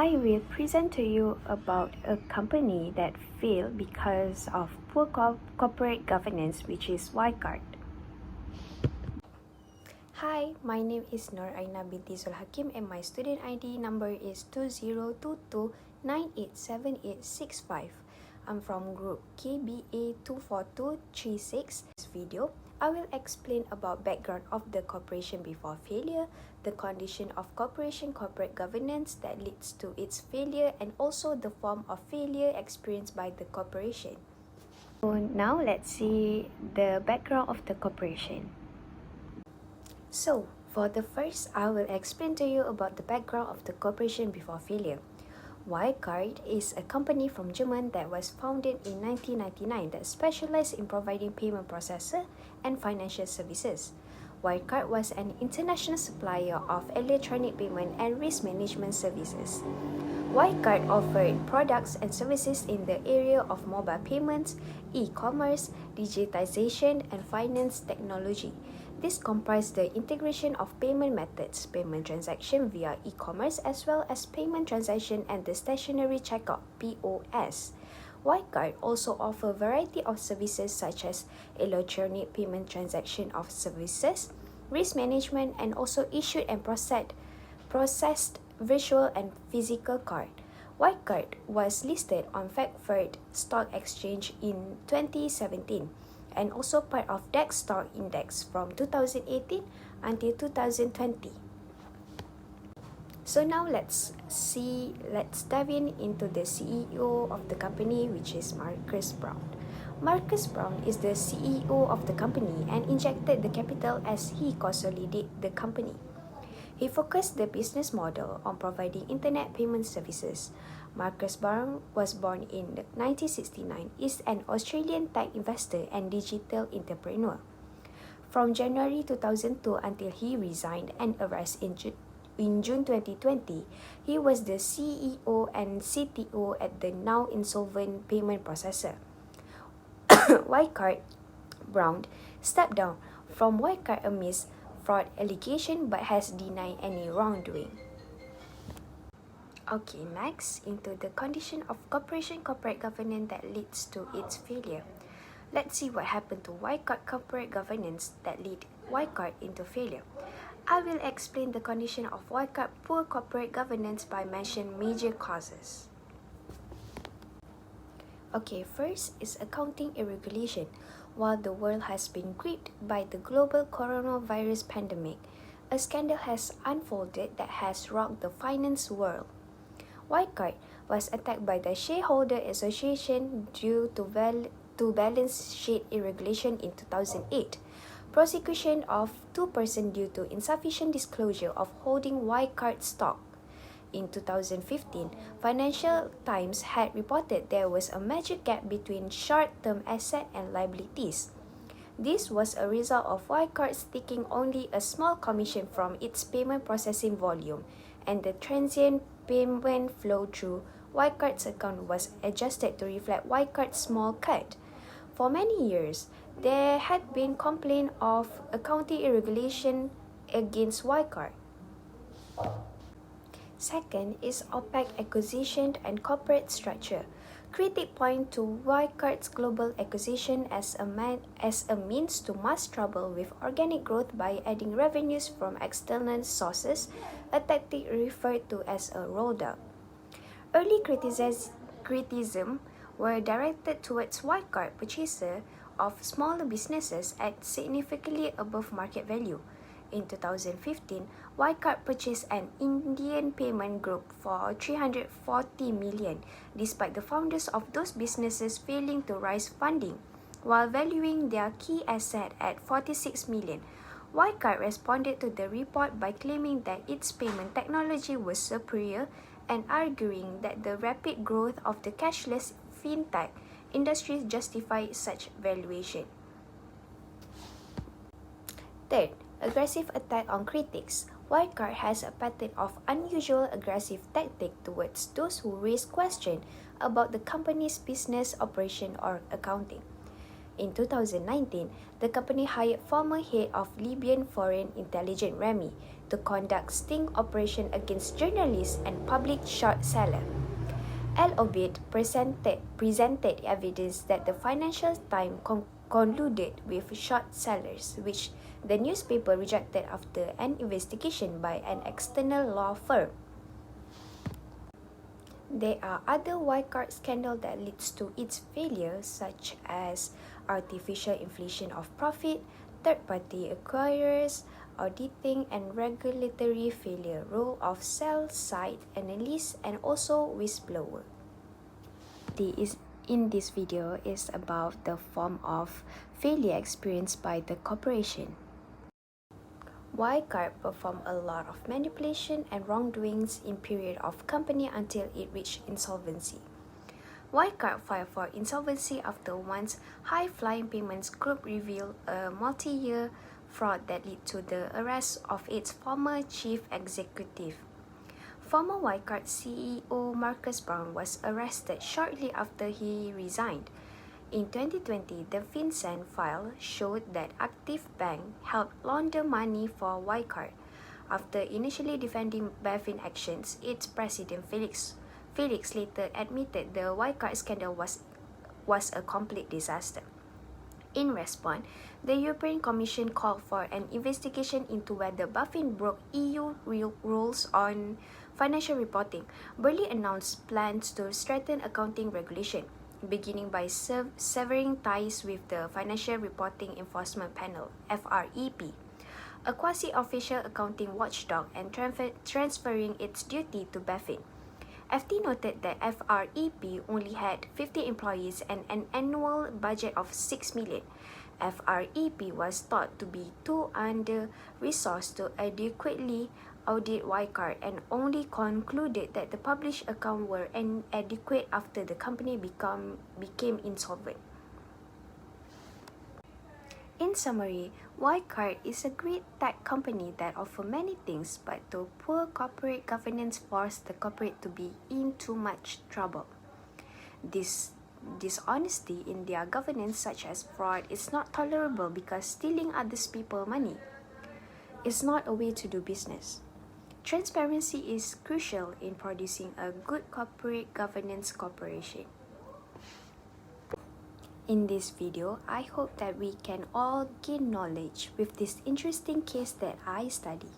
I will present to you about a company that failed because of poor corporate governance, which is Wirecard. Hi, my name is Nur Aina binti Zulhakim and my student ID number is 2022987865. I'm from group KBA 24236. This video, I will explain about background of the corporation before failure, the condition of corporation corporate governance that leads to its failure, and also the form of failure experienced by the corporation. So now let's see the background of the corporation. So, for the first, I will explain to you about the background of the corporation before failure. Wirecard is a company from Germany that was founded in 1999 that specialized in providing payment processor and financial services. Wirecard was an international supplier of electronic payment and risk management services. Wirecard offered products and services in the area of mobile payments, e-commerce, digitization, and finance technology. This comprised the integration of payment methods, payment transaction via e-commerce, as well as payment transaction and the stationary checkout (POS). Wirecard also offers a variety of services such as electronic payment transaction of services, risk management, and also issued and processed virtual and physical card. Wirecard was listed on Frankfurt Stock Exchange in 2017 and also part of DAX Stock Index from 2018 until 2020. So now let's dive into the CEO of the company, which is Marcus Brown. Marcus Brown is the CEO of the company and injected the capital as he consolidated the company. He focused the business model on providing internet payment services. Marcus Brown was born in 1969, is an Australian tech investor and digital entrepreneur. From January 2002 until he resigned and arrested in June 2020, he was the CEO and CTO at the now insolvent payment processor. Wirecard Brown stepped down from Wirecard amidst fraud allegation but has denied any wrongdoing. Okay, next, into the condition of corporation corporate governance that leads to its failure. Let's see what happened to Wirecard corporate governance that led Wirecard into failure. I will explain the condition of Wirecard poor corporate governance by mentioning major causes. Okay, first is accounting irregulation. While the world has been gripped by the global coronavirus pandemic, a scandal has unfolded that has rocked the finance world. Wirecard was attacked by the Shareholder Association due to balance sheet irregulation in 2008, prosecution of two persons due to insufficient disclosure of holding Wirecard stock. In 2015, Financial Times had reported there was a major gap between short-term assets and liabilities. This was a result of Wirecard taking only a small commission from its payment processing volume, and the transient payment flow through Wirecard's account was adjusted to reflect Wirecard's small cut. For many years, there had been complaints of accounting irregulation against Wirecard. Second is opaque acquisition and corporate structure. Critics point to Wirecard's global acquisition as a means to mask trouble with organic growth by adding revenues from external sources, a tactic referred to as a roll-up. Early criticism were directed towards Wirecard purchaser of smaller businesses at significantly above market value. In 2015, Wirecard purchased an Indian payment group for $340 million, despite the founders of those businesses failing to raise funding, while valuing their key asset at $46 million. Wirecard responded to the report by claiming that its payment technology was superior and arguing that the rapid growth of the cashless fintech industry justified such valuation. Third, aggressive attack on critics. Wirecard has a pattern of unusual aggressive tactic towards those who raise questions about the company's business operation or accounting. In 2019, the company hired former head of Libyan Foreign Intelligence Remy to conduct sting operation against journalists and public short seller. Albeit presented evidence that the Financial Times colluded with short sellers, which the newspaper rejected after an investigation by an external law firm. There are other wildcard scandals that leads to its failure, such as artificial inflation of profit, third-party acquirers, auditing and regulatory failure, role of sell-side analysts, and also whistleblower. In this video is about the form of failure experienced by the corporation. Wildcard performed a lot of manipulation and wrongdoings in period of company until it reached insolvency. Wildcard filed for insolvency after once high-flying payments group revealed a multi-year fraud that led to the arrest of its former chief executive. Former Wildcard CEO Marcus Brown was arrested shortly after he resigned. In 2020, the FIN544 file showed that Active Bank helped launder money for Wildcard. After initially defending BaFin actions, its president Felix later admitted the Wildcard scandal was a complete disaster. In response, the European Commission called for an investigation into whether BaFin broke EU rules on financial reporting. Berlin announced plans to strengthen accounting regulation, beginning by severing ties with the Financial Reporting Enforcement Panel, FREP, a quasi-official accounting watchdog, and transferring its duty to BaFin. FT noted that FREP only had 50 employees and an annual budget of 6 million. FREP was thought to be too under-resourced to adequately audit Wildcard and only concluded that the published accounts were inadequate after the company became insolvent. In summary, Wildcard is a great tech company that offers many things, but the poor corporate governance forced the corporate to be in too much trouble. This dishonesty in their governance, such as fraud, is not tolerable because stealing others people's money is not a way to do business. Transparency is crucial in producing a good corporate governance corporation. In this video, I hope that we can all gain knowledge with this interesting case that I study.